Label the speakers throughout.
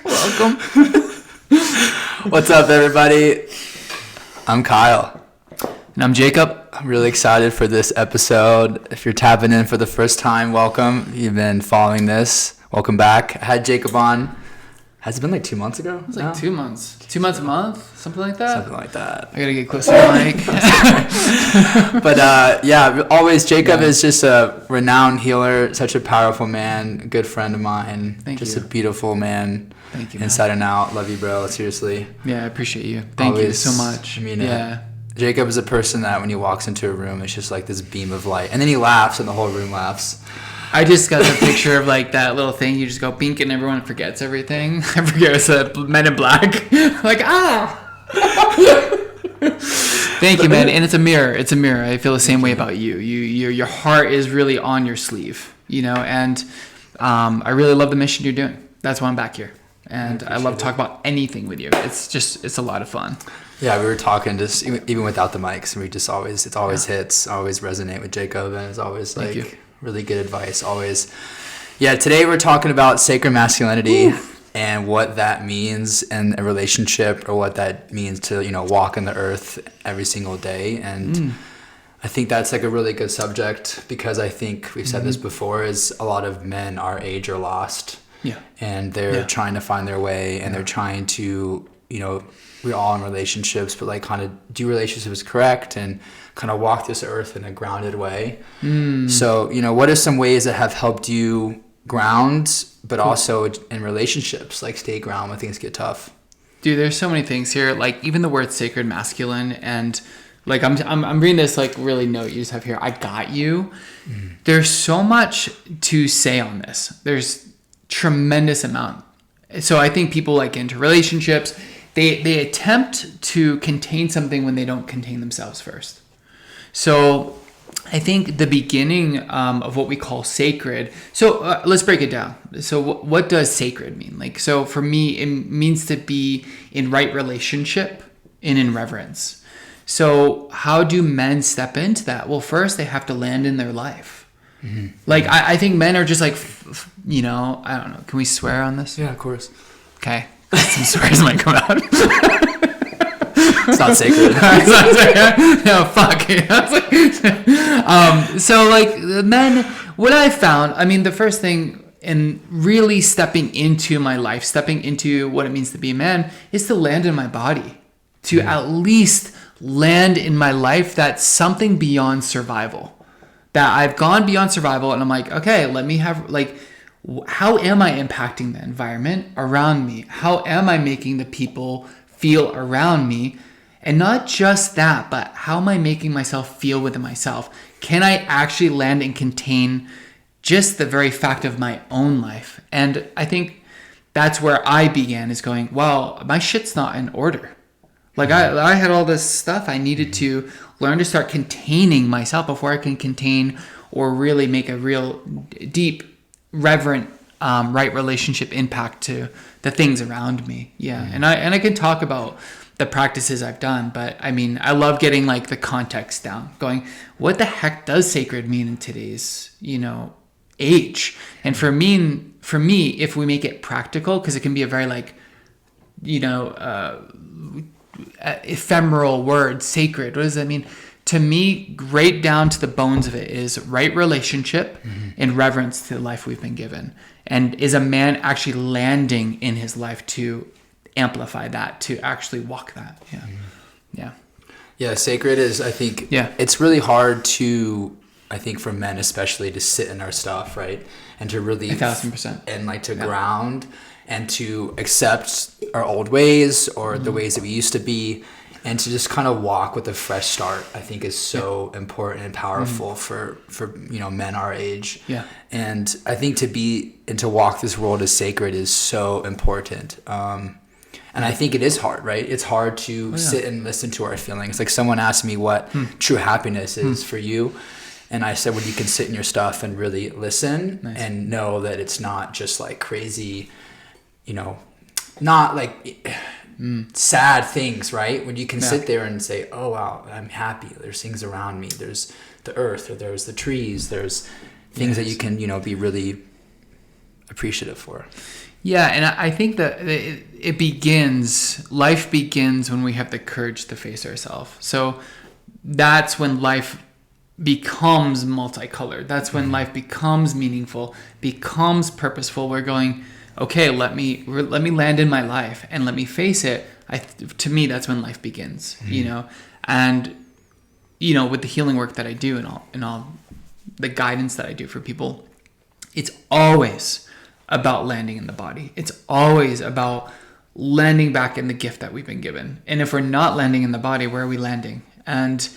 Speaker 1: Welcome.
Speaker 2: What's up, everybody? I'm Kyle.
Speaker 1: And I'm Jacob.
Speaker 2: I'm really excited for this episode. If you're tapping in for the first time, welcome. If you've been following this, welcome back. I had Jacob on. Has it been like 2 months ago?
Speaker 1: It was like 2 months. 2 months a month? Something like that?
Speaker 2: Something like that.
Speaker 1: I gotta get closer to the mic.
Speaker 2: But yeah, always Jacob is just a renowned healer, such a powerful man, a good friend of mine.
Speaker 1: Thank
Speaker 2: just
Speaker 1: you.
Speaker 2: A beautiful man.
Speaker 1: Thank you,
Speaker 2: inside and out. Love you, bro. Seriously.
Speaker 1: Yeah, I appreciate you. Thank you so much.
Speaker 2: I mean,
Speaker 1: yeah.
Speaker 2: Jacob is a person that when he walks into a room, it's just like this beam of light. And then he laughs and the whole room laughs.
Speaker 1: I just got the picture of like that little thing. You just go bink and everyone forgets everything. I forget it's Men in Black. Like, Thank you, man. And it's a mirror. It's a mirror. I feel the same way about you. Your heart is really on your sleeve, you know, and I really love the mission you're doing. That's why I'm back here. And I love to talk about anything with you. It's a lot of fun.
Speaker 2: Yeah, we were talking just even without the mics, and it always hits, always resonate with Jacob, and it's always like really good advice, always. Yeah, today we're talking about sacred masculinity and what that means in a relationship, or what that means to, you know, walk in the earth every single day. And I think that's like a really good subject, because I think we've said this before, is a lot of men our age are lost.
Speaker 1: Yeah.
Speaker 2: And they're trying to find their way, and they're trying to, you know, we're all in relationships, but like kind of do relationships correct and kind of walk this earth in a grounded way. So, you know, what are some ways that have helped you ground, but also in relationships, like stay ground when things get tough?
Speaker 1: Dude, there's so many things here. Like even the word sacred masculine, and like I'm reading this like really note you just have here. I got you. There's so much to say on this. There's tremendous amount. So I think people like into relationships, they attempt to contain something when they don't contain themselves first. So I think the beginning of what we call sacred. So let's break it down. So what does sacred mean? Like, so for me, it means to be in right relationship and in reverence. So how do men step into that? Well, first they have to land in their life. Like, I think men are just like, you know, I don't know. Can we swear on this?
Speaker 2: Yeah, of course.
Speaker 1: Okay. Some swears might come out.
Speaker 2: It's not sacred.
Speaker 1: No, fuck. So like the men, what I found, I mean, the first thing in really stepping into my life, stepping into what it means to be a man, is to land in my body, to at least land in my life that's something beyond survival. That I've gone beyond survival, and I'm like, okay, let me have, like, how am I impacting the environment around me? How am I making the people feel around me? And not just that, but how am I making myself feel within myself? Can I actually land and contain just the very fact of my own life? And I think that's where I began, is going, well, my shit's not in order. Like I had all this stuff I needed to learn to start containing myself before I can contain or really make a real deep, reverent, right relationship impact to the things around me. Yeah. And I can talk about the practices I've done, but I mean, I love getting like the context down, going, what the heck does sacred mean in today's, you know, age? And for me, if we make it practical, because it can be a very like, you know, ephemeral word, sacred. What does that mean? To me, right down to the bones of it is right relationship and reverence to the life we've been given. And is a man actually landing in his life to amplify that, to actually walk that? Yeah,
Speaker 2: sacred is, I think, it's really hard to, I think for men especially, to sit in our stuff, right? And to really
Speaker 1: 1,000%.
Speaker 2: And like to ground and to accept our old ways or the ways that we used to be, and to just kind of walk with a fresh start, I think is so important and powerful for you know, men our age.
Speaker 1: Yeah.
Speaker 2: And I think to walk this world as sacred is so important. And I think it is hard, right? It's hard to sit and listen to our feelings. Like someone asked me what true happiness is for you. And I said, when you can sit in your stuff and really listen and know that it's not just like crazy, you know, not like sad things, right? When you can sit there and say, oh, wow, I'm happy. There's things around me. There's the earth, or there's the trees. There's things that you can, you know, be really appreciative for.
Speaker 1: Yeah, and I think that life begins when we have the courage to face ourselves. So that's when life becomes multicolored. That's when life becomes meaningful, becomes purposeful. We're going, okay, let me land in my life and let me face it. To me, that's when life begins, and, with the healing work that I do and all the guidance that I do for people, it's always about landing in the body. It's always about landing back in the gift that we've been given. And if we're not landing in the body, where are we landing? And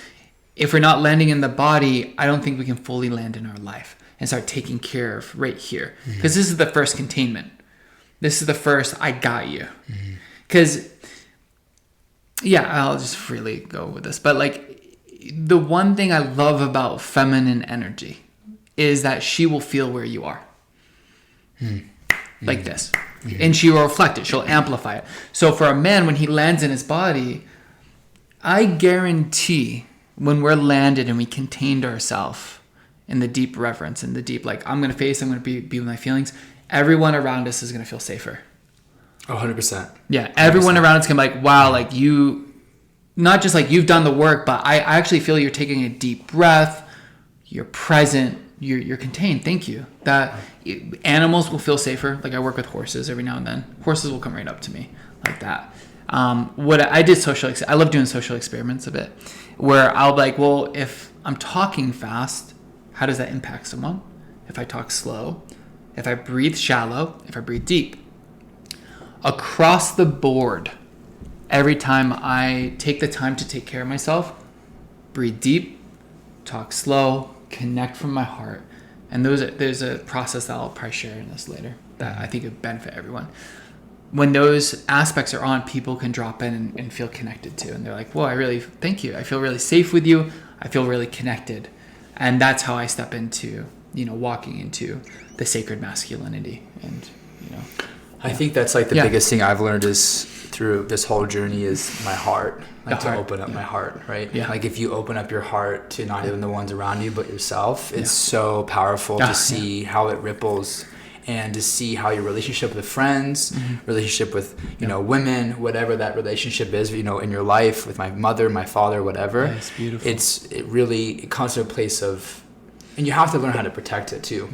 Speaker 1: if we're not landing in the body, I don't think we can fully land in our life and start taking care of right here. Because this is the first containment. This is the first, I got you. Because, I'll just freely go with this. But the one thing I love about feminine energy is that she will feel where you are. Like this. And she will reflect it. She'll amplify it. So for a man, when he lands in his body, I guarantee when we're landed and we contained ourselves in the deep reverence and the deep, I'm going to be with my feelings, everyone around us is going to feel safer.
Speaker 2: 100%.
Speaker 1: Yeah. Everyone 100%. Around us can be like, wow, you, not just you've done the work, but I actually feel you're taking a deep breath. You're present. You're contained. Thank you. That animals will feel safer. I work with horses every now and then. Horses will come right up to me like that. What I did I love doing social experiments a bit, where I'll be like, well, if I'm talking fast, how does that impact someone? If I talk slow, if I breathe shallow, if I breathe deep, across the board, every time I take the time to take care of myself, breathe deep, talk slow, connect from my heart. And there's a process that I'll probably share in this later that I think would benefit everyone. When those aspects are on, people can drop in and feel connected to. And they're like, whoa, I really, thank you. I feel really safe with you. I feel really connected. And that's how I step into, walking into the sacred masculinity. And,
Speaker 2: I think that's the biggest thing I've learned is through this whole journey is my heart. Open up my heart, right? Yeah. If you open up your heart to not even the ones around you, but yourself, it's so powerful to see how it ripples and to see how your relationship with friends, relationship with, women, whatever that relationship is, in your life with my mother, my father, whatever.
Speaker 1: It's beautiful.
Speaker 2: It comes to a place of, and you have to learn how to protect it too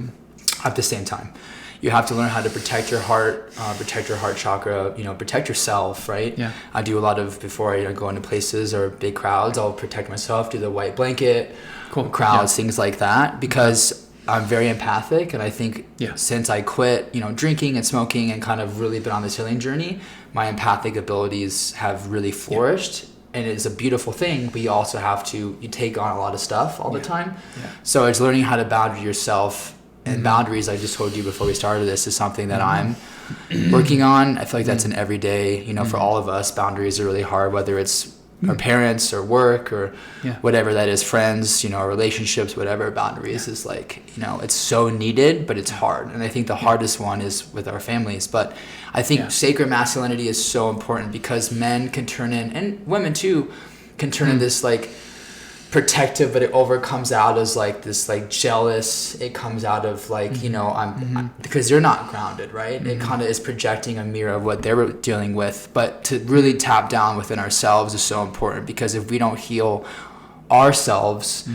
Speaker 2: at the same time. You have to learn how to protect your heart, protect your heart chakra, protect yourself, right? Yeah. I do a lot of, before I go into places or big crowds, I'll protect myself, do the white blanket, crowds, things like that, because I'm very empathic. And I think since I quit, drinking and smoking and kind of really been on this healing journey, my empathic abilities have really flourished. And it's a beautiful thing, but you also have to, you take on a lot of stuff all the time. Yeah. So it's learning how to boundary yourself. And boundaries, I just told you before we started this, is something that I'm working on. I feel like that's an everyday, for all of us. Boundaries are really hard, whether it's our parents or work or whatever that is, friends, relationships, whatever. Boundaries is it's so needed, but it's hard. And I think the hardest one is with our families. But I think sacred masculinity is so important because men can turn in, and women too, can turn in this protective, but it comes out as this jealous. It comes out of I'm because they're not grounded, right? It kind of is projecting a mirror of what they're dealing with. But to really tap down within ourselves is so important, because if we don't heal ourselves,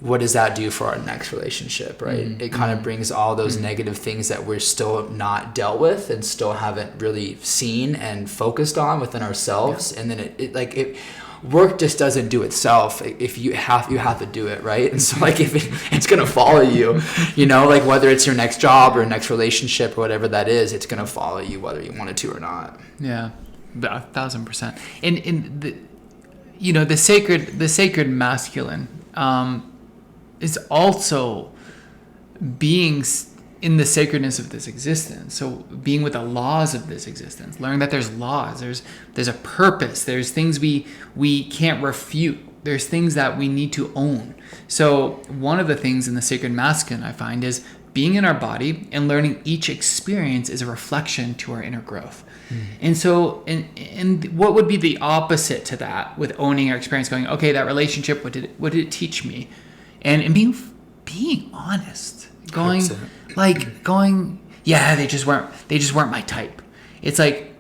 Speaker 2: what does that do for our next relationship, right? It kind of brings all those negative things that we're still not dealt with and still haven't really seen and focused on within ourselves. And then it work just doesn't do itself. If you have to do it, right? And so if it's gonna follow you, whether it's your next job or next relationship or whatever that is, it's gonna follow you whether you want it to or not.
Speaker 1: Yeah, 1,000%. And the sacred masculine is also being in the sacredness of this existence. So being with the laws of this existence, learning that there's laws, there's a purpose, there's things we can't refute, there's things that we need to own. So one of the things in the sacred masculine I find is being in our body and learning each experience is a reflection to our inner growth. And so, and what would be the opposite to that with owning our experience, going, okay, that relationship, what did it teach me? And being honest, going, yeah, they just weren't my type. It's like,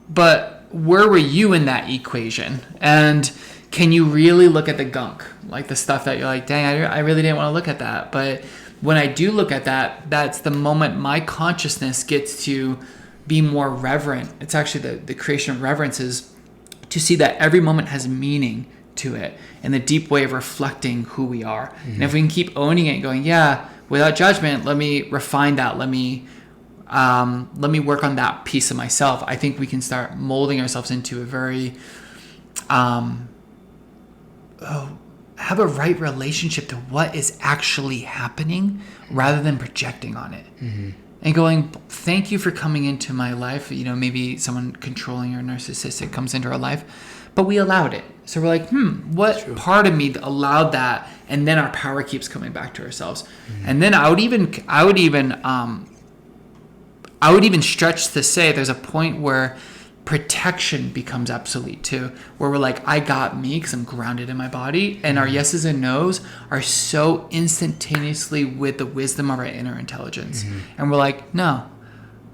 Speaker 1: but where were you in that equation? And can you really look at the gunk, like the stuff that you're like, dang, I really didn't want to look at that. But when I do look at that, that's the moment my consciousness gets to be more reverent. It's actually the creation of reverence is to see that every moment has meaning to it and the deep way of reflecting who we are. Mm-hmm. And if we can keep owning it and going, yeah, without judgment, let me refine that. Let me work on that piece of myself. I think we can start molding ourselves into a very, have a right relationship to what is actually happening rather than projecting on it. Mm-hmm. And going, thank you for coming into my life. You know, maybe someone controlling or narcissistic comes into our life, but we allowed it. So we're like, what part of me allowed that? And then our power keeps coming back to ourselves. Mm-hmm. And then I would even stretch to say there's a point where protection becomes obsolete too, where we're like, I got me because I'm grounded in my body, and our yeses and nos are so instantaneously with the wisdom of our inner intelligence. Mm-hmm. And we're like, no,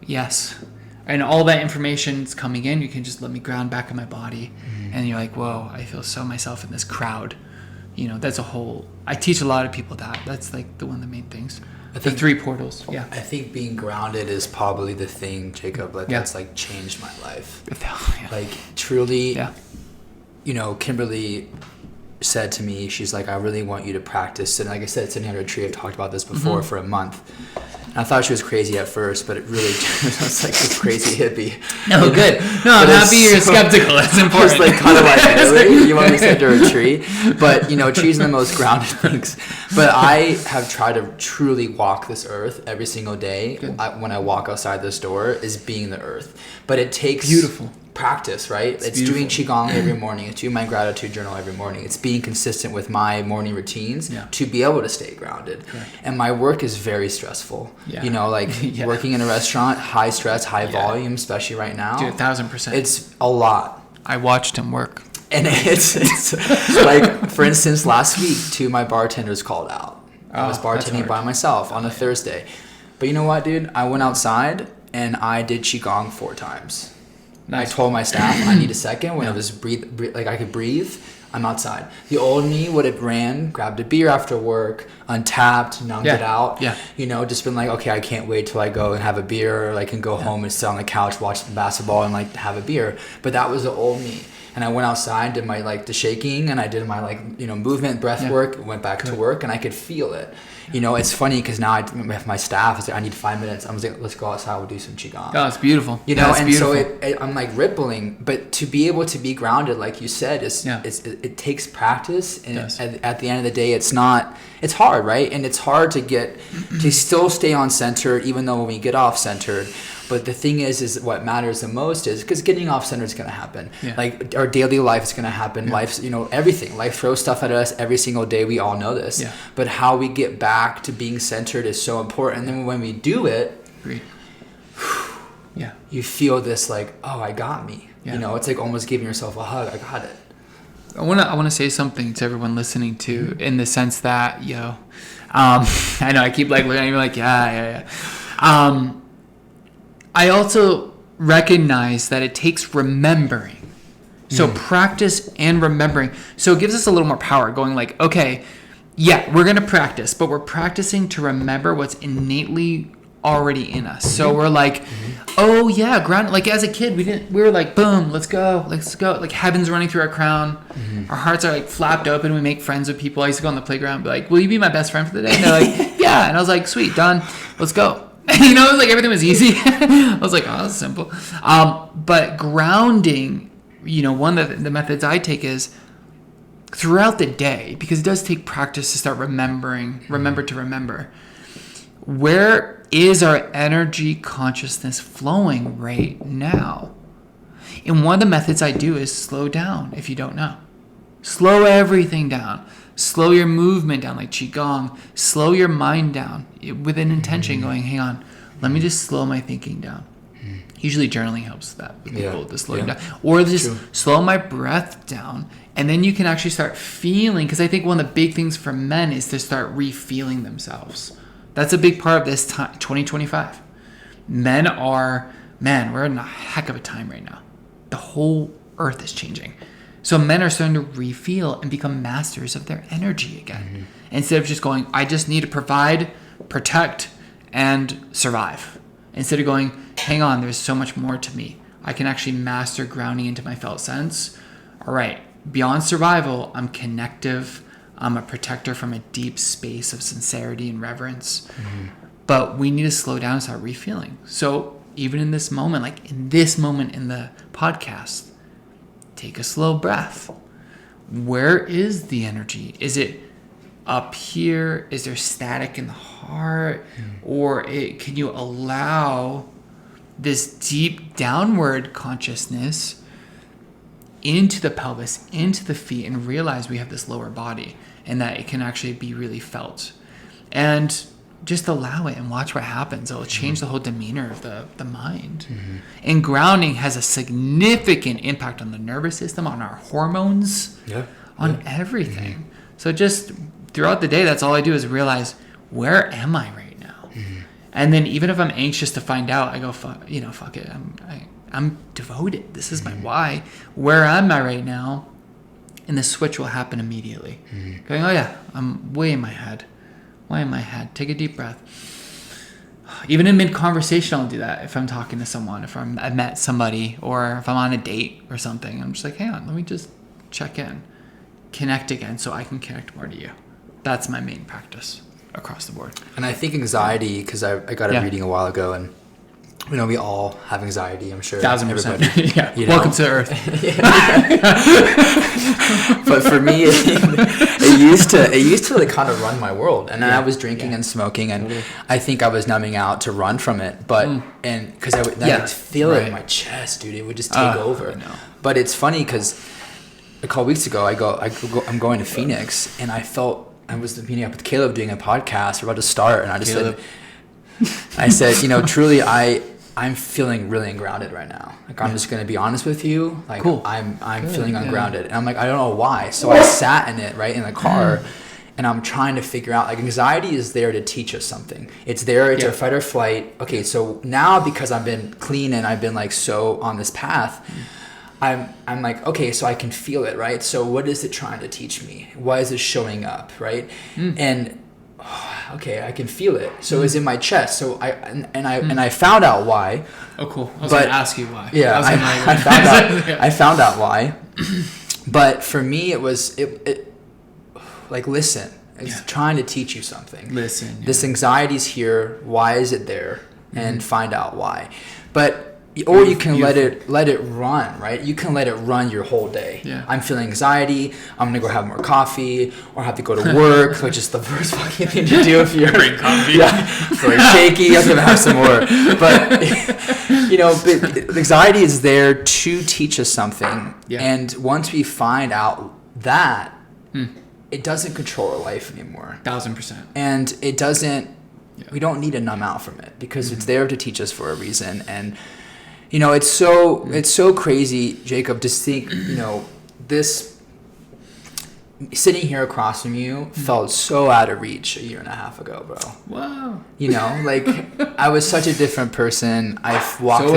Speaker 1: yes. And all that information's coming in, you can just let me ground back in my body. Mm-hmm. And you're like, whoa, I feel so myself in this crowd. You know, that's I teach a lot of people that. That's like one of the main things. I think the 3 portals. Yeah.
Speaker 2: I think being grounded is probably the thing, Jacob, that's like changed my life.
Speaker 1: Yeah.
Speaker 2: Like truly, you know, Kimberly said to me, she's like, I really want you to practice. And like I said, sitting under a tree, I've talked about this before for a month. And I thought she was crazy at first, but it really was like this crazy hippie.
Speaker 1: No, good. No, I'm happy you're skeptical. That's important.
Speaker 2: It's like kind of like, really? You want me to sit under a tree? But, you know, trees are the most grounded things. But I have tried to truly walk this earth every single day. When I walk outside this door is being the earth. But it takes practice, right? It's doing Qigong every morning. It's doing my gratitude journal every morning. It's being consistent with my morning routines to be able to stay grounded. Correct. And my work is very stressful. Yeah. You know, like working in a restaurant, high stress, high volume, especially right now.
Speaker 1: Dude, 1,000%.
Speaker 2: It's a lot.
Speaker 1: I watched him work.
Speaker 2: And it's like, for instance, last week, 2 of my bartenders called out. I was bartending by myself on a Thursday. But you know what, dude? I went outside and I did Qigong 4 times. Nice. I told my staff I need a second when I was breathe, like I could breathe. I'm outside. The old me would have ran, grabbed a beer after work, untapped, numbed it out. Yeah. You know, just been like, okay, I can't wait till I go and have a beer, or I can go home and sit on the couch, watch the basketball, and like have a beer. But that was the old me. And I went outside, did my like the shaking, and I did my like, you know, movement, breath work, went back to work, and I could feel it. You know, it's funny because now with my staff, it's like, I need 5 minutes. I was like, let's go outside, we'll do some Qigong.
Speaker 1: Oh, it's beautiful.
Speaker 2: You know, and beautiful. So I'm like rippling. But to be able to be grounded, like you said, it takes practice. And at the end of the day, it's hard, right? And it's hard to still stay on center, even though when we get off centered. But the thing is what matters the most is because getting off center is going to happen. Yeah. Like our daily life is going to happen. Yeah. Life's, you know, everything. Life throws stuff at us every single day. We all know this. Yeah. But how we get back to being centered is so important. And then when we do it, you feel this like, oh, I got me. Yeah. You know, it's like almost giving yourself a hug. I got it.
Speaker 1: I want to say something to everyone listening to in the sense that, I know I keep like looking at you like, yeah. I also recognize that it takes remembering. So practice and remembering. So it gives us a little more power going like, okay, we're going to practice, but we're practicing to remember what's innately already in us. So we're like, oh yeah, ground. Like as a kid, we were like, boom, let's go. Like heaven's running through our crown. Our hearts are like flapped open. We make friends with people. I used to go on the playground and be like, will you be my best friend for the day? And they're like, yeah. And I was like, sweet, done. Let's go. You know, it was like everything was easy. I was like, oh, that's simple. But grounding, you know, one of the methods I take is throughout the day, because it does take practice to start remember to remember. Where is our energy consciousness flowing right now? And one of the methods I do is slow down if you don't know. Slow everything down. Slow your movement down like Qigong. Slow your mind down with an intention going, hang on, let me just slow my thinking down. Usually journaling helps that with people to slow down. Or just slow my breath down. And then you can actually start feeling, because I think one of the big things for men is to start re-feeling themselves. That's a big part of this time, 2025. we're in a heck of a time right now. The whole earth is changing. So men are starting to refeel and become masters of their energy again. Instead of just going, I just need to provide, protect, and survive. Instead of going, hang on, there's so much more to me. I can actually master grounding into my felt sense. All right, beyond survival, I'm connective. I'm a protector from a deep space of sincerity and reverence. But we need to slow down and start refeeling. So even in this moment, like in this moment in the podcast, take a slow breath. Where is the energy? Is it up here? Is there static in the heart? Or can you allow this deep downward consciousness into the pelvis, into the feet, and realize we have this lower body and that it can actually be really felt? And just allow it and watch what happens. It'll change the whole demeanor of the mind. And grounding has a significant impact on the nervous system, on our hormones, on everything. So just throughout the day, that's all I do is realize, where am I right now? And then even if I'm anxious to find out, I go, fuck it. I'm devoted. This is my why. Where am I right now? And the switch will happen immediately. Going, oh yeah, I'm way in my head. Why in my head? Take a deep breath. Even in mid-conversation, I'll do that. If I'm talking to someone, if I've met somebody, or if I'm on a date or something, I'm just like, hang on, let me just check in, connect again, so I can connect more to you. That's my main practice across the board.
Speaker 2: And I think anxiety, because I got a reading a while ago, and we all have anxiety, I'm sure.
Speaker 1: 1,000%. Yeah. Welcome to Earth.
Speaker 2: But for me, it used to like kind of run my world, and then I was drinking and smoking, and I think I was numbing out to run from it, but and because I would feel it in my chest, dude, it would just take over. But it's funny because a couple weeks ago, I'm going to Phoenix, and I was meeting up with Caleb doing a podcast. We're about to start, and I just said, truly, I'm feeling really ungrounded right now. Like, I'm just going to be honest with you. Like, I'm feeling ungrounded. And I'm like, I don't know why. So I sat in it, right, in the car, and I'm trying to figure out, like, anxiety is there to teach us something. It's there to fight or flight. Okay, so now because I've been clean and I've been, like, so on this path, I'm like, okay, so I can feel it, right? So what is it trying to teach me? Why is it showing up, right? And okay, I can feel it. So it's in my chest. So I found out why.
Speaker 1: Oh, cool. I was going to ask you why.
Speaker 2: Yeah, I found out why. But for me, it was like, listen. It's trying to teach you something.
Speaker 1: Listen. Yeah.
Speaker 2: This anxiety's here. Why is it there? And find out why. Or you can let it run, right? You can let it run your whole day.
Speaker 1: Yeah.
Speaker 2: I'm feeling anxiety. I'm gonna go have more coffee, or have to go to work, which is the worst fucking thing to do if you're
Speaker 1: drink coffee.
Speaker 2: Feeling shaky. I'm gonna have some more. But but anxiety is there to teach us something. Yeah. And once we find out that, it doesn't control our life anymore.
Speaker 1: 1,000%.
Speaker 2: And it doesn't. Yeah. We don't need to numb out from it because it's there to teach us for a reason. And it's so crazy, Jacob, to think, this sitting here across from you felt so out of reach a year and a half ago, bro.
Speaker 1: Wow.
Speaker 2: Like, I was such a different person. I've walked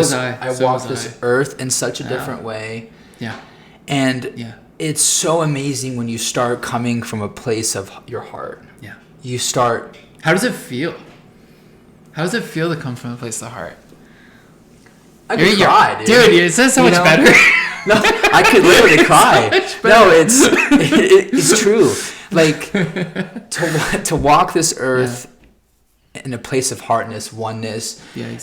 Speaker 2: this earth in such a different way. Yeah. And it's so amazing when you start coming from a place of your heart.
Speaker 1: Yeah.
Speaker 2: You start.
Speaker 1: How does it feel? How does it feel to come from a place of the heart?
Speaker 2: I could cry, dude.
Speaker 1: Dude, it says so much better.
Speaker 2: No, I could literally cry. No, it's true. Like, to walk this earth in a place of heartness, oneness,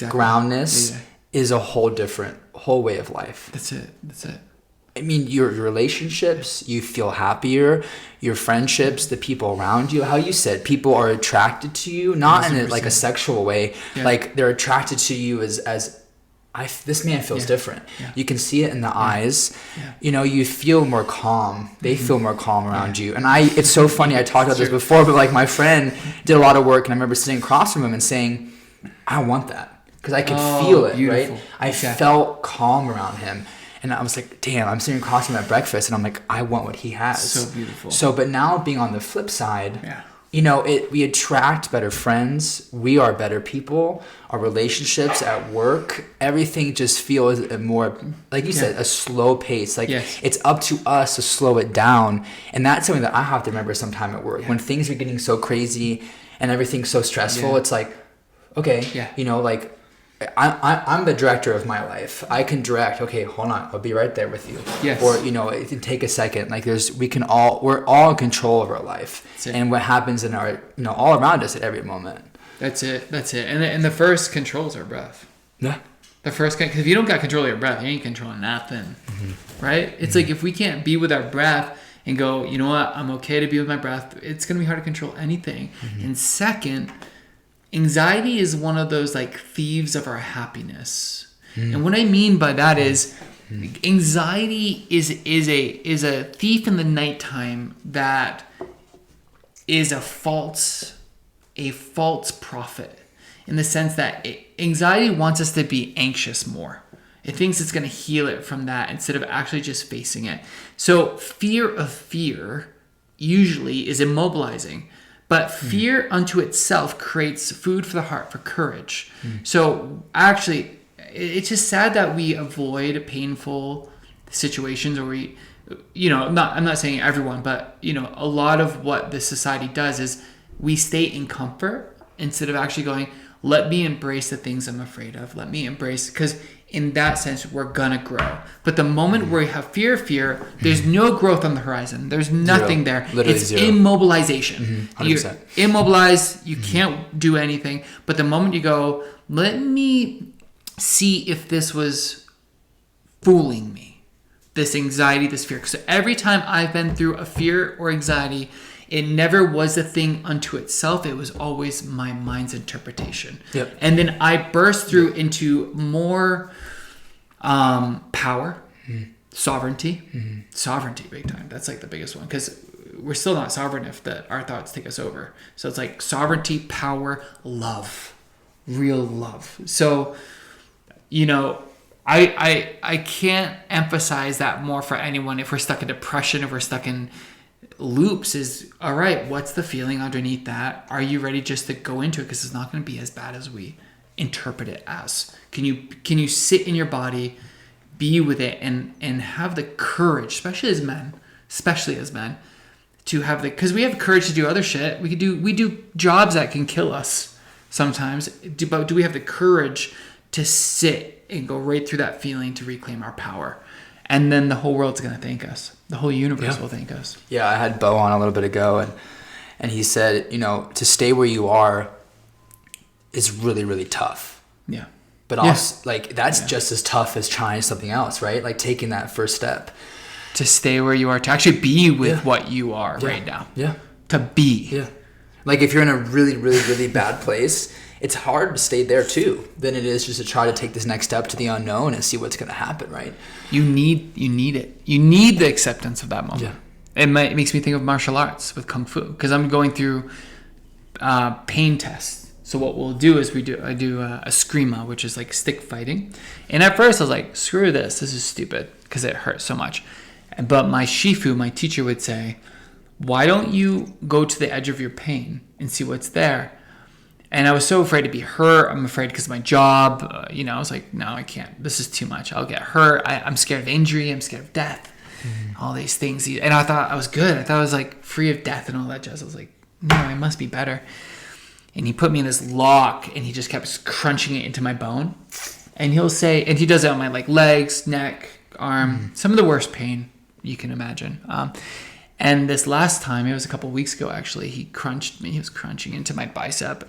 Speaker 2: groundness is a whole way of life.
Speaker 1: That's it.
Speaker 2: I mean, your relationships, you feel happier. Your friendships, the people around you, how you said, people are attracted to you, not 100%. In a sexual way. Yeah. Like, they're attracted to you as this man feels different. Yeah. You can see it in the eyes. Yeah. You feel more calm. They feel more calm around you. And it's so funny. I talked about this before, but like, my friend did a lot of work, and I remember sitting across from him and saying, I want that, because I could feel it, beautiful. Right? I felt calm around him. And I was like, damn, I'm sitting across from him at breakfast, and I'm like, I want what he has.
Speaker 1: So beautiful.
Speaker 2: So, but now being on the flip side, we attract better friends. We are better people. Our relationships at work, everything just feels a more, like you said, a slow pace. Like it's up to us to slow it down. And that's something that I have to remember sometime at work. When things are getting so crazy and everything's so stressful, it's like, okay, like I'm the director of my life. I can direct. Okay, hold on. I'll be right there with you. Yes. Or it can take a second. Like we're all in control of our life, and what happens in our all around us at every moment.
Speaker 1: That's it. And the first control is our breath.
Speaker 2: Yeah.
Speaker 1: The first, because if you don't got control of your breath, you ain't controlling nothing, right? It's like if we can't be with our breath and go, you know what, I'm okay to be with my breath. It's gonna be hard to control anything. And second, anxiety is one of those like thieves of our happiness. And what I mean by that is anxiety is a thief in the nighttime that is a false prophet, in the sense that anxiety wants us to be anxious more. It thinks it's going to heal it from that instead of actually just facing it. So fear of fear usually is immobilizing. But fear unto itself creates food for the heart, for courage. So actually, it's just sad that we avoid painful situations, or I'm not saying everyone, but a lot of what this society does is we stay in comfort instead of actually going, let me embrace the things I'm afraid of. Let me embrace, because in that sense, we're gonna grow. But the moment where we have fear, there's no growth on the horizon. There's nothing there.
Speaker 2: Literally
Speaker 1: it's
Speaker 2: zero.
Speaker 1: Immobilization.
Speaker 2: 100%.
Speaker 1: You're immobilized. You can't do anything. But the moment you go, let me see if this was fooling me, this anxiety, this fear. So every time I've been through a fear or anxiety, it never was a thing unto itself. It was always my mind's interpretation.
Speaker 2: Yep.
Speaker 1: And then I burst through into more power, sovereignty. Sovereignty, big time. That's like the biggest one, because we're still not sovereign if our thoughts take us over. So it's like sovereignty, power, love, real love. So, I can't emphasize that more for anyone. If we're stuck in depression, if we're stuck in loops, is all right, what's the feeling underneath that? Are you ready just to go into it? Because it's not going to be as bad as we interpret it as. Can you sit in your body, be with it, and have the courage, especially as men, to have because we have courage to do other shit. We do jobs that can kill us sometimes, but do we have the courage to sit and go right through that feeling to reclaim our power? And then the whole world's going to thank us. The whole universe will thank us.
Speaker 2: Yeah, I had Bo on a little bit ago, and he said, to stay where you are is really, really tough.
Speaker 1: Yeah.
Speaker 2: But also, that's just as tough as trying something else, right? Like taking that first step.
Speaker 1: To stay where you are, to actually be with what you are right now.
Speaker 2: Yeah.
Speaker 1: To be.
Speaker 2: Yeah. Like if you're in a really, really, really bad place, it's hard to stay there too than it is just to try to take this next step to the unknown and see what's going to happen, right?
Speaker 1: You need it. You need the acceptance of that moment.
Speaker 2: Yeah.
Speaker 1: It makes me think of martial arts with Kung Fu, because I'm going through pain tests. So what we'll do is I do a Eskrima, which is like stick fighting. And at first I was like, screw this is stupid, because it hurts so much. But my Shifu, my teacher, would say, why don't you go to the edge of your pain and see what's there? And I was so afraid to be hurt. I'm afraid because of my job. I was like, no, I can't. This is too much. I'll get hurt. I'm scared of injury. I'm scared of death. All these things. And I thought I was good. I thought I was like free of death and all that jazz. I was like, no, I must be better. And he put me in this lock, and he just kept crunching it into my bone. And he'll say, and he does it on my like legs, neck, arm, some of the worst pain you can imagine. And this last time, it was a couple of weeks ago actually, he crunched me. He was crunching into my bicep,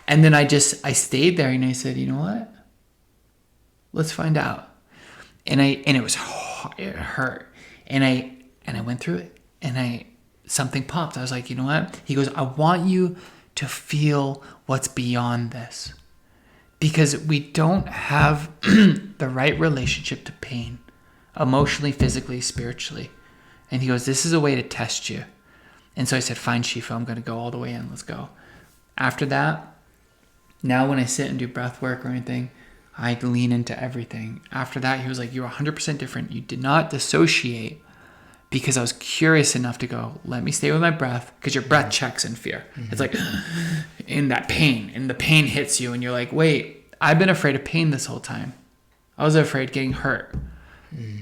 Speaker 1: and then I stayed there, and I said, you know what? Let's find out. And it was hard, it hurt, and I went through it, and something popped. I was like, you know what? He goes, I want you to feel what's beyond this, because we don't have the right relationship to pain, emotionally, physically, spiritually. And he goes, this is a way to test you. And so I said, fine, Shifu, I'm going to go all the way in. Let's go. After that, now when I sit and do breath work or anything, I lean into everything. After that, he was like, you're 100% different. You did not dissociate because I was curious enough to go, let me stay with my breath, because your breath checks in fear. It's like in that pain, and the pain hits you and you're like, wait, I've been afraid of pain this whole time. I was afraid of getting hurt.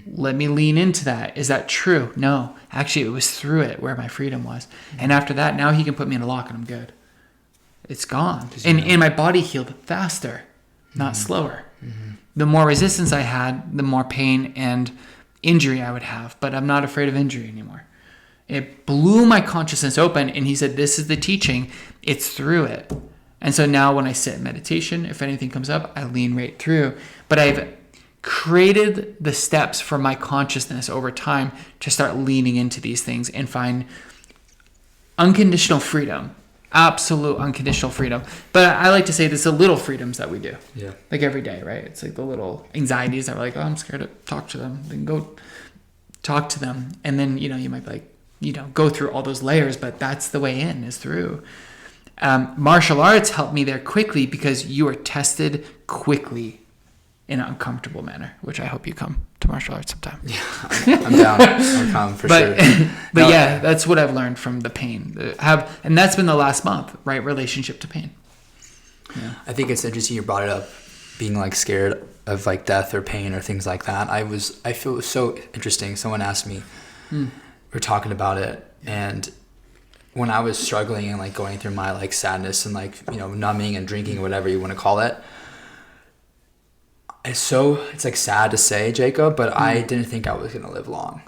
Speaker 1: Let me lean into that. Is that true? No, actually it was through it where my freedom was. And after that, now he can put me in a lock and I'm good. It's gone. And my body healed faster, not slower. The more resistance I had, the more pain and injury I would have, but I'm not afraid of injury anymore. It blew my consciousness open, and he said, this is the teaching. It's through it. And so now when I sit in meditation, if anything comes up, I lean right through. But I've created the steps for my consciousness over time to start leaning into these things and find unconditional freedom. Absolute unconditional freedom. But I like to say there's the little freedoms that we do. Yeah. Like every day, right? It's like the little anxieties that we're like, oh, I'm scared to talk to them. Then go talk to them. And then, you might be like, go through all those layers, but that's the way in, is through. Martial arts helped me there quickly because you are tested quickly in an uncomfortable manner, which I hope you come to martial arts sometime. Yeah,
Speaker 2: I'm down. I'll come for sure.
Speaker 1: But yeah, that's what I've learned from the pain. And that's been the last month, right? Relationship to pain. Yeah.
Speaker 2: I think it's interesting you brought it up, being like scared of like death or pain or things like that. I feel it was so interesting. Someone asked me, we're talking about it, and when I was struggling and like going through my like sadness and like, numbing and drinking, whatever you want to call it, it's like sad to say, Jacob, but I didn't think I was going to live long.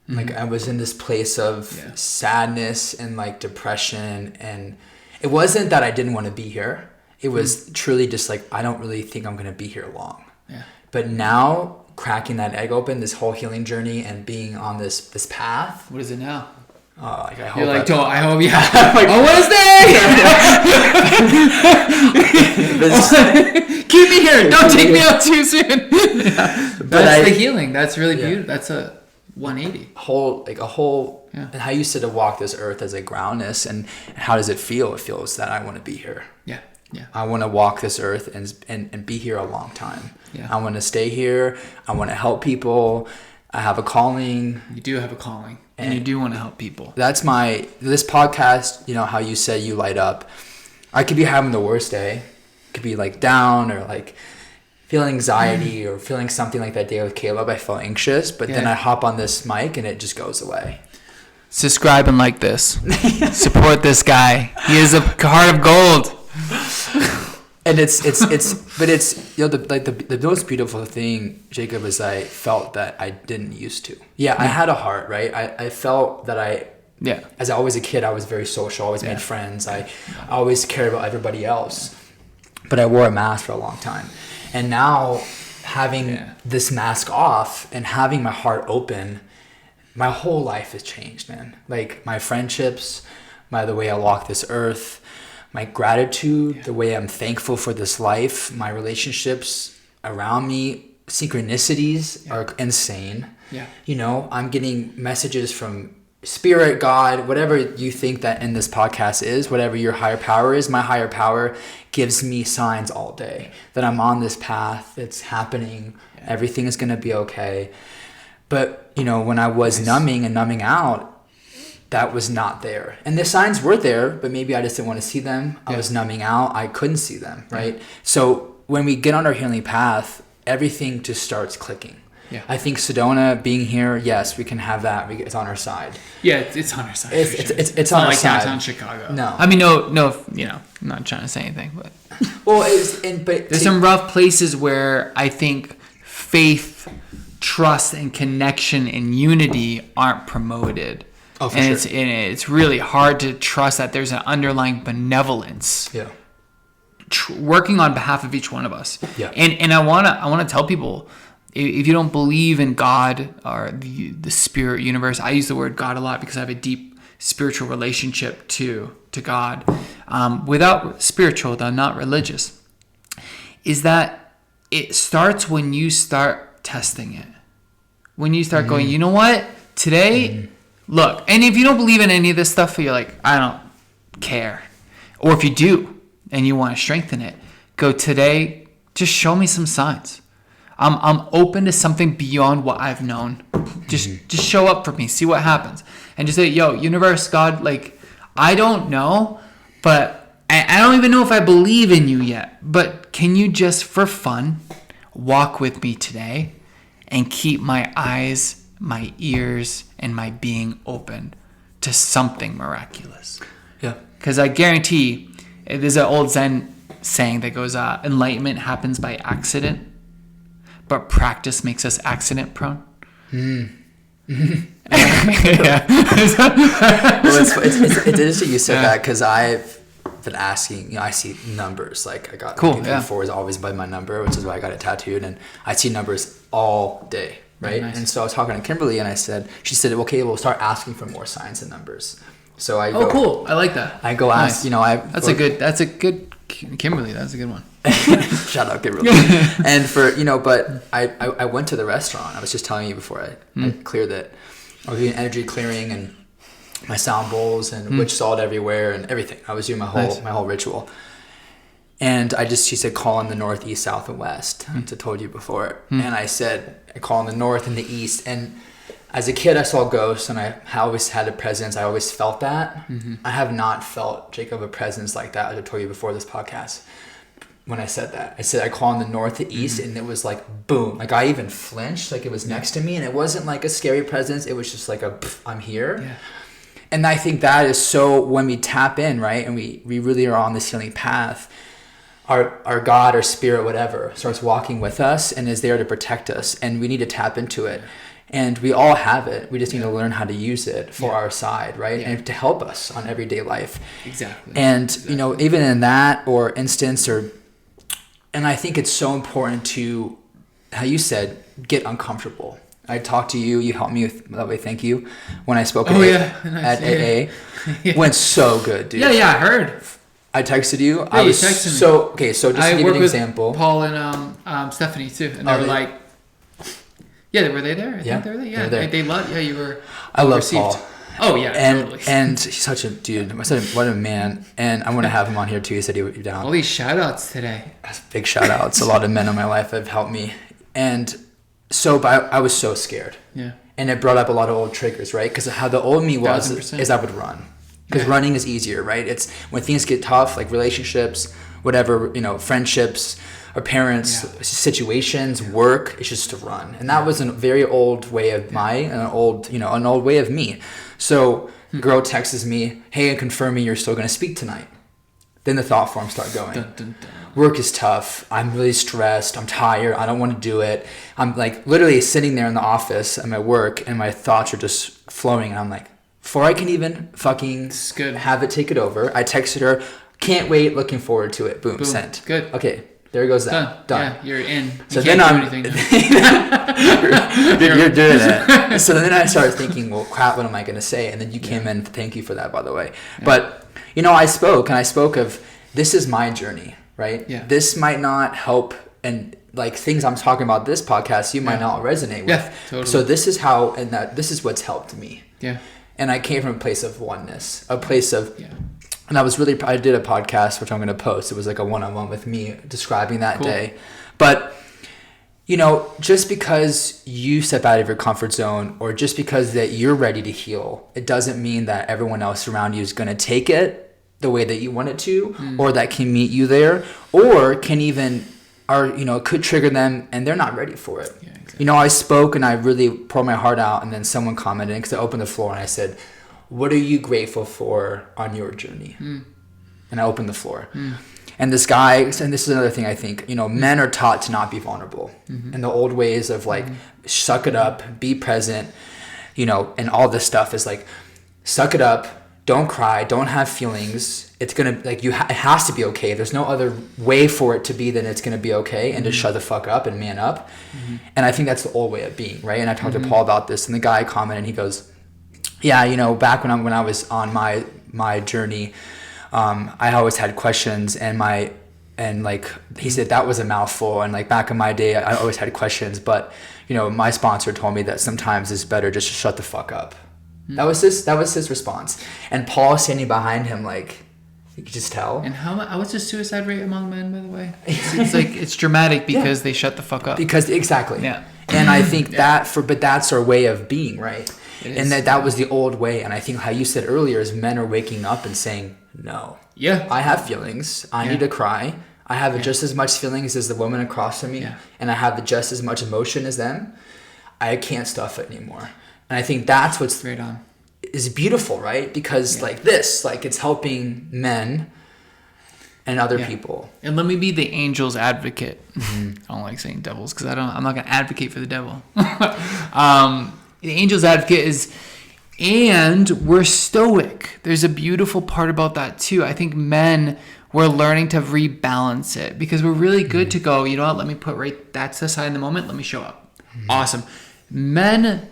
Speaker 2: Like I was in this place of sadness and like depression, and it wasn't that I didn't want to be here. It was truly just like, I don't really think I'm going to be here long. Yeah. But now cracking that egg open, this whole healing journey and being on this path.
Speaker 1: What is it now?
Speaker 2: Like I hope.
Speaker 1: You're like, I hope, yeah. Like, Wednesday! Keep me here. Don't take me out too soon. That's the healing. That's really beautiful. That's a 180.
Speaker 2: And how you said to walk this earth as a groundness, and how does it feel? It feels that I want to be here.
Speaker 1: Yeah. Yeah.
Speaker 2: I want to walk this earth and be here a long time. Yeah. I want to stay here. I want to help people. I have a calling.
Speaker 1: You do have a calling. And you do want to help people.
Speaker 2: That's this podcast, how you said you light up. I could be having the worst day. Could be like down or like feeling anxiety or feeling something like that day with Caleb. I felt anxious, but then I hop on this mic and it just goes away.
Speaker 1: Subscribe and like this. Support this guy. He is a heart of gold.
Speaker 2: And the most beautiful thing, Jacob, is I felt that I didn't used to. Yeah, I had a heart, right? I felt that as always a kid, I was very social, always made friends. I always cared about everybody else. But I wore a mask for a long time. And now having this mask off and having my heart open, my whole life has changed, man. Like my friendships, the way I walk this earth, my gratitude, the way I'm thankful for this life, my relationships around me, synchronicities are insane. Yeah. I'm getting messages from Spirit, God, whatever you think that in this podcast is, whatever your higher power is, my higher power gives me signs all day that I'm on this path, it's happening, everything is going to be okay. But, when I was numbing and numbing out, that was not there. And the signs were there, but maybe I just didn't want to see them. I was numbing out. I couldn't see them, right? So when we get on our healing path, everything just starts clicking. Yeah. I think Sedona being here, yes, we can have that. It's on our side.
Speaker 1: Yeah, it's on our side.
Speaker 2: It's on our
Speaker 1: like
Speaker 2: side.
Speaker 1: Downtown Chicago.
Speaker 2: No.
Speaker 1: I mean, no, I'm not trying to say anything, but there's some rough places where I think faith, trust, and connection and unity aren't promoted. Oh, for sure. It's really hard to trust that there's an underlying benevolence. Yeah. Working on behalf of each one of us. Yeah. And I wanna tell people, if you don't believe in God or the spirit universe, I use the word God a lot because I have a deep spiritual relationship to God. Without spiritual, though not religious, is that it starts when you start testing it. When you start going, you know what? Today, look, and if you don't believe in any of this stuff, you're like, I don't care. Or if you do and you want to strengthen it, go today, just show me some signs. I'm open to something beyond what I've known. Just show up for me, see what happens, and just say, yo, universe, God, like, I don't know, but I don't even know if I believe in you yet, but can you just for fun walk with me today and keep my eyes, my ears, and my being open to something miraculous?
Speaker 2: Yeah.
Speaker 1: Because I guarantee, there's an old Zen saying that goes, enlightenment happens by accident, but practice makes us accident prone.
Speaker 2: Yeah. Well, it's interesting you said that, because I've been asking, I see numbers, like I got
Speaker 1: cool,
Speaker 2: 4 is always by my number, which is why I got it tattooed, and I see numbers all day, right? Nice. And so I was talking to Kimberly, and she said, okay, we'll start asking for more signs and numbers. So I go,
Speaker 1: cool, I like that.
Speaker 2: I go ask,
Speaker 1: that's a good Kimberly, that's a good one.
Speaker 2: Shout out Kimberly. And for, but I went to the restaurant. I was just telling you before I cleared it. I was doing energy clearing and my sound bowls and witch salt everywhere and everything. I was doing my whole ritual. And she said, call in the north, east, south, and west. As I told you before. And I said, I call in the north and the east. And as a kid, I saw ghosts, and I always had a presence. I always felt that. I have not felt, Jacob, a presence like that, as I told you before this podcast. When I said that, I said I call in the north, the east, and it was like boom. Like I even flinched, like it was next to me, and it wasn't like a scary presence. It was just like I'm here. Yeah. And I think that is so, when we tap in, right, and we really are on this healing path, our God, our spirit, whatever, starts walking with us and is there to protect us, and we need to tap into it. And we all have it. We just need to learn how to use it for our side, right? Yeah. And to help us on everyday life.
Speaker 1: Exactly.
Speaker 2: And, even in that or instance and I think it's so important to, how you said, get uncomfortable. I talked to you. You helped me with, by the way, thank you. When I spoke at AA. Went so good, dude.
Speaker 1: Yeah, I heard.
Speaker 2: I texted you.
Speaker 1: Yeah,
Speaker 2: I was
Speaker 1: you texted me.
Speaker 2: So, okay, so just to give you an example.
Speaker 1: Paul and Stephanie, too. And they were like, were they there? I think they were there. Yeah, they loved, you were
Speaker 2: I love
Speaker 1: received.
Speaker 2: Paul.
Speaker 1: Oh, yeah, totally.
Speaker 2: And he's such a dude. What a man. And I'm going to have him on here too. He said he would be down.
Speaker 1: All these shout outs today.
Speaker 2: Big shout outs. A lot of men in my life have helped me. And so, but I was so scared.
Speaker 1: Yeah.
Speaker 2: And it brought up a lot of old triggers, right? Because how the old me was
Speaker 1: 1,000%.
Speaker 2: is I would run. Because running is easier, right? It's when things get tough, like relationships, whatever, friendships, or parents, situations, work, it's just to run. And that was a very old way of an old way of me. So girl texts me, hey, I'm confirming you're still going to speak tonight. Then the thought forms start going. Dun, dun, dun. Work is tough. I'm really stressed. I'm tired. I don't want to do it. I'm like literally sitting there in the office at my work, and my thoughts are just flowing. And I'm like, before I can even fucking have it take it over, I texted her, can't wait, looking forward to it. Boom. Sent.
Speaker 1: Good.
Speaker 2: Okay. There goes that. Done.
Speaker 1: Yeah, you're in.
Speaker 2: So then you're doing it. So then I started thinking, well, crap, what am I going to say? And then you came in. Thank you for that, by the way. Yeah. But, I spoke of, this is my journey, right? Yeah. This might not help, and like things I'm talking about this podcast, you might not resonate with.
Speaker 1: Yeah, totally.
Speaker 2: So this is how, and this is what's helped me. Yeah. And I came from a place of oneness, a place of... Yeah. And I did a podcast, which I'm going to post. It was like a one-on-one with me describing that day. But, just because you step out of your comfort zone, or just because that you're ready to heal, it doesn't mean that everyone else around you is going to take it the way that you want it to, or that can meet you there, or can even, could trigger them and they're not ready for it. Yeah, exactly. I spoke and I really poured my heart out, and then someone commented, because I opened the floor and I said, what are you grateful for on your journey? And I opened the floor. And this guy, and this is another thing I think, men are taught to not be vulnerable. And the old ways of like, suck it up, be present, and all this stuff is like, suck it up, don't cry, don't have feelings. It's going to, like, it has to be okay. There's no other way for it to be than it's going to be okay, and to shut the fuck up and man up. And I think that's the old way of being, right? And I talked to Paul about this, and the guy commented, and he goes, yeah, back when I was on my journey, I always had questions, and he said that was a mouthful, and like back in my day, I always had questions, but my sponsor told me that sometimes it's better just to shut the fuck up. That was his response. And Paul standing behind him, like, You can just tell.
Speaker 1: And what's the suicide rate among men, by the way? It's like, it's dramatic because they shut the fuck up.
Speaker 2: Because exactly.
Speaker 1: Yeah.
Speaker 2: And I think but that's our way of being, right?
Speaker 1: It
Speaker 2: And
Speaker 1: is.
Speaker 2: that was the old way. And I think how you said earlier is men are waking up and saying, no.
Speaker 1: Yeah.
Speaker 2: I have feelings. I need to cry. I have just as much feelings as the woman across from me.
Speaker 1: Yeah.
Speaker 2: And I have just as much emotion as them. I can't stuff it anymore. And I think that's what's
Speaker 1: Right on.
Speaker 2: is beautiful, right? Because like this, like it's helping men and other people.
Speaker 1: And let me be the angel's advocate. I don't like saying devils because I'm not going to advocate for the devil. The angel's advocate is, and we're stoic. There's a beautiful part about that too. I think men, we're learning to rebalance it because we're really good to go, you know what, let me put that's the side in the moment. Let me show up. Awesome. Men,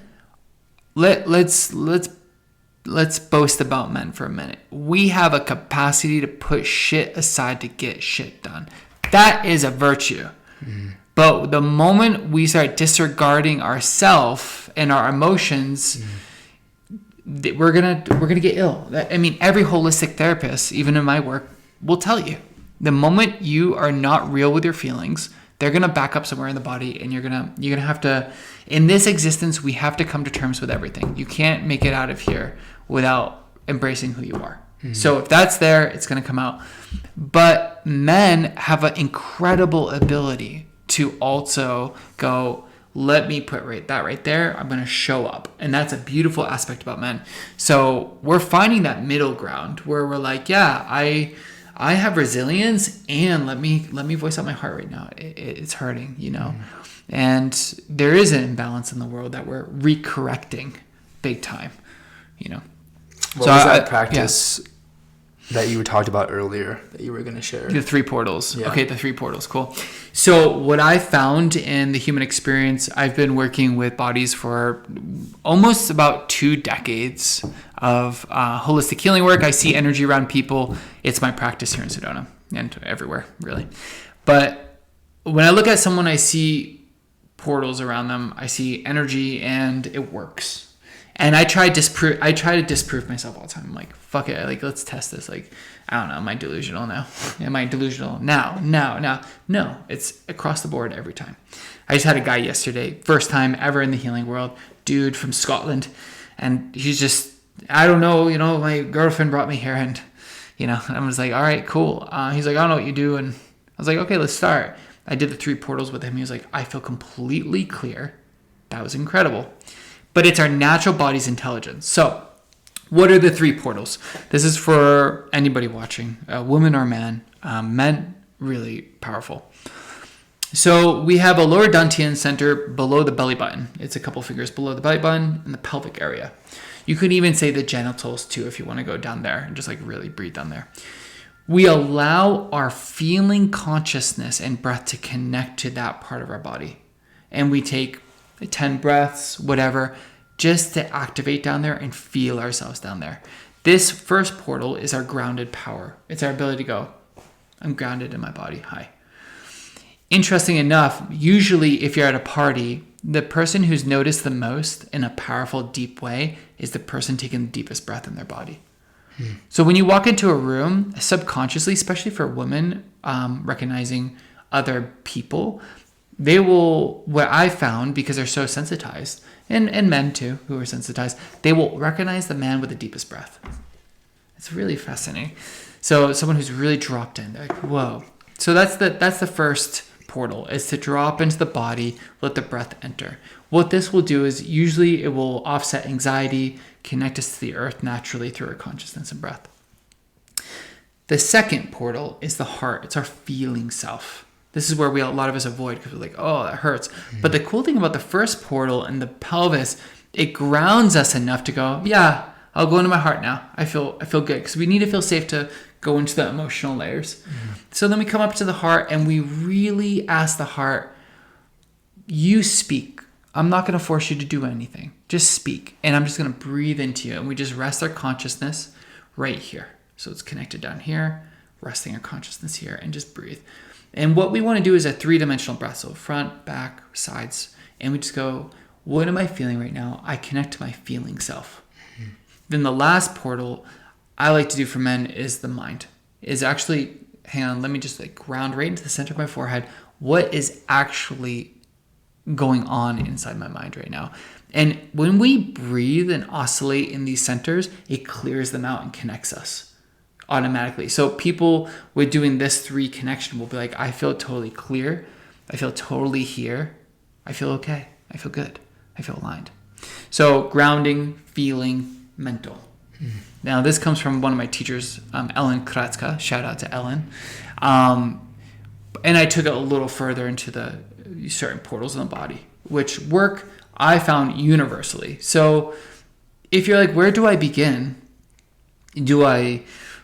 Speaker 1: let's boast about men for a minute. We have a capacity to put shit aside to get shit done. That is a virtue. But the moment we start disregarding ourselves and our emotions, we're gonna get ill. I mean, every holistic therapist, even in my work, will tell you the moment you are not real with your feelings, they're gonna back up somewhere in the body, and you're gonna have to. In this existence, we have to come to terms with everything. You can't make it out of here without embracing who you are. So if that's there, it's going to come out. But men have an incredible ability to also go, let me put that right there. I'm going to show up. And that's a beautiful aspect about men. So we're finding that middle ground where we're like, yeah, I have resilience, and let me voice out my heart right now. It's hurting, you know. And there is an imbalance in the world that we're recorrecting big time, you know.
Speaker 2: What was that practice that you talked about earlier that you were going to share?
Speaker 1: The 3 portals.
Speaker 2: Yeah.
Speaker 1: Okay, the 3 portals. Cool. So what I found in the human experience, I've been working with bodies for almost about 2 decades of holistic healing work. I see energy around people. It's my practice here in Sedona and everywhere, really. But when I look at someone, I see portals around them. I see energy, and it works. And I try to disprove myself all the time. I'm like, fuck it. Like, let's test this. Like, I don't know. Am I delusional now? Am I delusional now? No, it's across the board every time. I just had a guy yesterday, first time ever in the healing world, dude from Scotland. And he's just, I don't know, you know, my girlfriend brought me here, and, you know, I was like, all right, cool. He's like, I don't know what you do. And I was like, okay, let's start. I did the 3 portals with him. He was like, I feel completely clear. That was incredible. But it's our natural body's intelligence. So what are the 3 portals? This is for anybody watching, woman or man. Men, really powerful. So we have a lower dantian center below the belly button. It's a couple fingers below the belly button in the pelvic area. You could even say the genitals too if you want to go down there and just like really breathe down there. We allow our feeling consciousness and breath to connect to that part of our body. And we take 10 breaths, whatever, just to activate down there and feel ourselves down there. This first portal is our grounded power. It's our ability to go, I'm grounded in my body. Hi. Interesting enough, usually if you're at a party, the person who's noticed the most in a powerful, deep way is the person taking the deepest breath in their body. So when you walk into a room, subconsciously, especially for women, recognizing other people, they will, what I found, because they're so sensitized, and men too, who are sensitized, they will recognize the man with the deepest breath. It's really fascinating. So someone who's really dropped in, they're like, whoa. So that's the first portal, is to drop into the body, let the breath enter. What this will do is usually it will offset anxiety, connect us to the earth naturally through our consciousness and breath. The second portal is the heart. It's our feeling self. This is where a lot of us avoid because we're like, oh, that hurts. But the cool thing about the first portal and the pelvis, it grounds us enough to go, yeah, I'll go into my heart now. I feel good, because we need to feel safe to go into the emotional layers. So then we come up to the heart and we really ask the heart, you speak. I'm not going to force you to do anything. Just speak. And I'm just going to breathe into you. And we just rest our consciousness right here. So it's connected down here, resting our consciousness here, and just breathe. And what we want to do is a 3-dimensional breath. So front, back, sides. And we just go, what am I feeling right now? I connect to my feeling self. Then the last portal I like to do for men is the mind. is actually, hang on, let me just like ground right into the center of my forehead. What is actually going on inside my mind right now? And when we breathe and oscillate in these centers, it clears them out and connects us automatically. So people with doing this 3 connection will be like, I feel totally clear. I feel totally here. I feel okay. I feel good. I feel aligned. So grounding, feeling, mental. Now, this comes from one of my teachers, Ellen Kratzka. Shout out to Ellen. And I took it a little further into the certain portals in the body, which work, I found, universally. So if you're like, where do I begin? Do I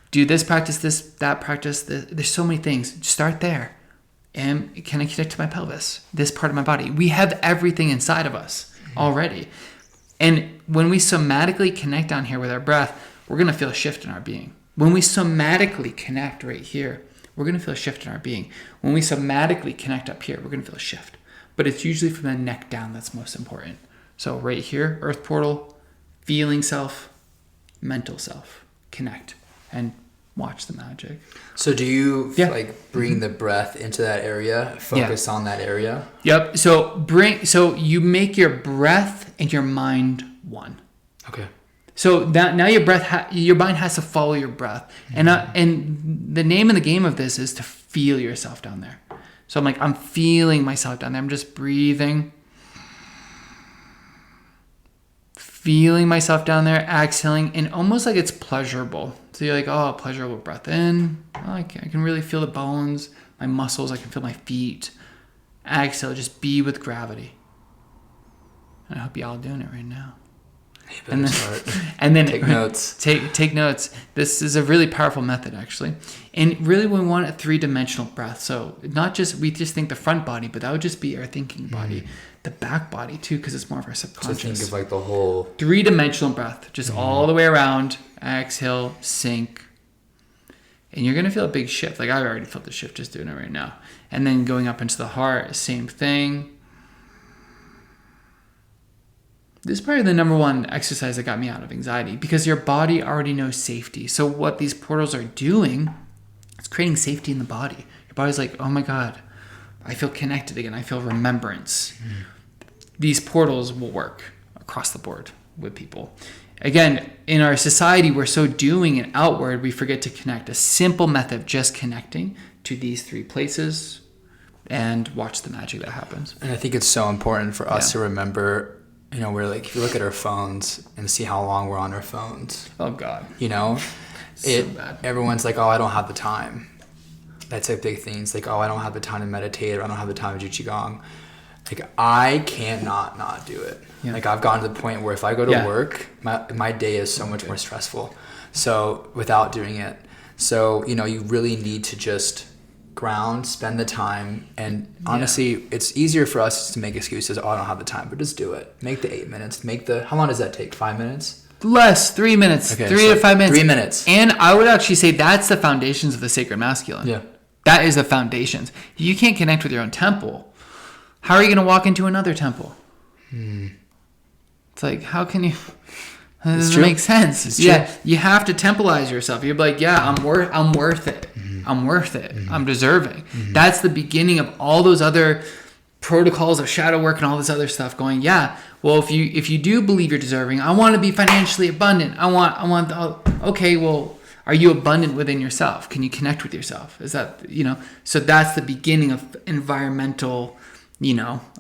Speaker 1: do this practice, that practice? There's so many things. Start there. And can I connect to my pelvis, this part of my body? We have everything inside of us already. And when we somatically connect down here with our breath, we're going to feel a shift in our being. When we somatically connect right here, we're going to feel a shift in our being. When we somatically connect up here, we're going to feel a shift. But it's usually from the neck down that's most important. So right here, earth portal, feeling self, mental self, connect, and watch the magic.
Speaker 2: So do you like bring the breath into that area, focus on that area?
Speaker 1: Yep. So you make your breath and your mind one.
Speaker 2: Okay.
Speaker 1: So that now your mind has to follow your breath, and the name of the game of this is to feel yourself down there. So I'm feeling myself down there. I'm just breathing, feeling myself down there, exhaling, and almost like it's pleasurable. So you're like, oh, pleasurable breath in. Oh, I can really feel the bones, my muscles. I can feel my feet. Exhale, just be with gravity. And I hope y'all doing it right now. And then
Speaker 2: take notes.
Speaker 1: Take notes. This is a really powerful method, actually. And really, we want a 3-dimensional breath. So we just think the front body, but that would just be our thinking body. The back body too, because it's more of our subconscious.
Speaker 2: So think of like the whole
Speaker 1: 3-dimensional breath, just all the way around. Exhale, sink, and you're gonna feel a big shift. Like I've already felt the shift just doing it right now. And then going up into the heart, same thing. This is probably the number one exercise that got me out of anxiety, because your body already knows safety. So what these portals are doing, it's creating safety in the body. Your body's like, oh my God, I feel connected again. I feel remembrance. These portals will work across the board with people. Again, in our society, we're so doing and outward, we forget to connect. A simple method of just connecting to these 3 places and watch the magic that happens.
Speaker 2: And I think it's so important for us to remember, we're like, if you look at our phones and see how long we're on our phones.
Speaker 1: Oh God.
Speaker 2: So bad. Everyone's like, oh, I don't have the time. That's a big thing. It's like, oh, I don't have the time to meditate, or I don't have the time to do Qigong. Like, I can't not do it. Yeah. Like, I've gotten to the point where if I go to work, my day is so much more stressful. So without doing it. So, you really need to just ground, spend the time. And honestly, it's easier for us to make excuses. Oh, I don't have the time, but just do it. Make the 8 minutes. How long does that take? 5 minutes?
Speaker 1: Less, 3 minutes. Okay, 3 to 5 minutes.
Speaker 2: 3 minutes.
Speaker 1: And I would actually say that's the foundations of the sacred masculine.
Speaker 2: Yeah.
Speaker 1: That is the foundations. You can't connect with your own temple. How are you going to walk into another temple? It's like, how can you? That doesn't make sense. It's true. You have to templeize yourself. You're like, I'm worth it. I'm worth it. I'm deserving. That's the beginning of all those other protocols of shadow work and all this other stuff. Going, well, if you do believe you're deserving, I want to be financially abundant. Okay, well, are you abundant within yourself? Can you connect with yourself? Is that, so that's the beginning of environmental,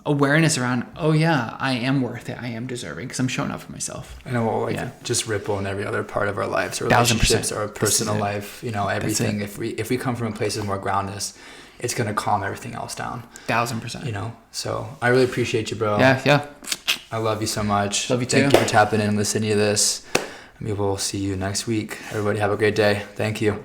Speaker 1: awareness around, I am worth it. I am deserving because I'm showing up for myself.
Speaker 2: I know, just ripple in every other part of our lives, our relationships, our personal life, everything. If we come from a place of more groundedness, it's going to calm everything else down.
Speaker 1: 1000%.
Speaker 2: So I really appreciate you, bro.
Speaker 1: Yeah.
Speaker 2: I love you so much.
Speaker 1: Love you too.
Speaker 2: Thank you for tapping in and listening to this. Maybe we'll see you next week. Everybody have a great day. Thank you.